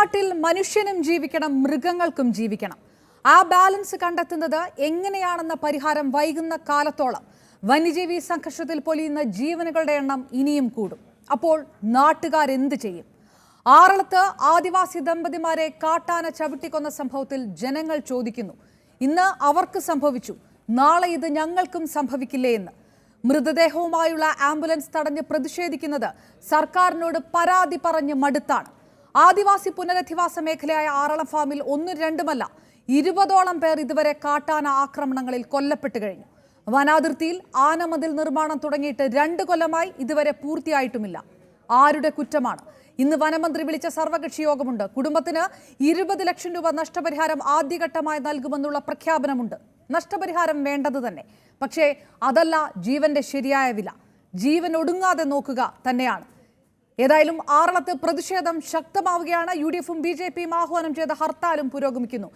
നാട്ടിൽ മനുഷ്യനും ജീവിക്കണം, മൃഗങ്ങൾക്കും ജീവിക്കണം. ആ ബാലൻസ് കണ്ടെത്തുന്നത് എങ്ങനെയാണെന്ന പരിഹാരം വൈകുന്ന കാലത്തോളം വന്യജീവി സംഘർഷത്തിൽ പൊലിയുന്ന ജീവനുകളുടെ എണ്ണം ഇനിയും കൂടും. അപ്പോൾ നാട്ടുകാരെന്ത് ചെയ്യും? ആറളത്ത് ആദിവാസി ദമ്പതിമാരെ കാട്ടാന ചവിട്ടിക്കൊന്ന സംഭവത്തിൽ ജനങ്ങൾ ചോദിക്കുന്നു. ഇന്ന് അവർക്ക് സംഭവിച്ചു, നാളെ ഇത് ഞങ്ങൾക്കും സംഭവിക്കില്ലേ എന്ന്. മൃതദേഹവുമായുള്ള ആംബുലൻസ് തടഞ്ഞ് പ്രതിഷേധിക്കുന്നത് സർക്കാരിനോട് പരാതി പറഞ്ഞ് മടുത്താണ്. ആദിവാസി പുനരധിവാസ മേഖലയായ ആറളം ഫാമിൽ 1-2 20ഓളം പേർ ഇതുവരെ കാട്ടാന ആക്രമണങ്ങളിൽ കൊല്ലപ്പെട്ട് കഴിഞ്ഞു. വനാതിർത്തിയിൽ ആനമതിൽ നിർമ്മാണം തുടങ്ങിയിട്ട് 2 കൊല്ലമായി ഇതുവരെ പൂർത്തിയായിട്ടുമില്ല. ആരുടെ കുറ്റമാണ്? ഇന്ന് വനമന്ത്രി വിളിച്ച സർവകക്ഷി യോഗമുണ്ട്. കുടുംബത്തിന് 20 ലക്ഷം രൂപ നഷ്ടപരിഹാരം ആദ്യഘട്ടമായി നൽകുമെന്നുള്ള പ്രഖ്യാപനമുണ്ട്. നഷ്ടപരിഹാരം വേണ്ടത് തന്നെ, പക്ഷേ അതല്ല ജീവന്റെ ശരിയായ വില. ജീവൻ ഒടുങ്ങാതെ നോക്കുക തന്നെയാണ്. ഏതായാലും ആറളത്ത് പ്രതിഷേധം ശക്തമാവുകയാണ്. UDF-ഉം BJP-യും ആഹ്വാനം ചെയ്ത ഹർത്താലും പുരോഗമിക്കുന്നു.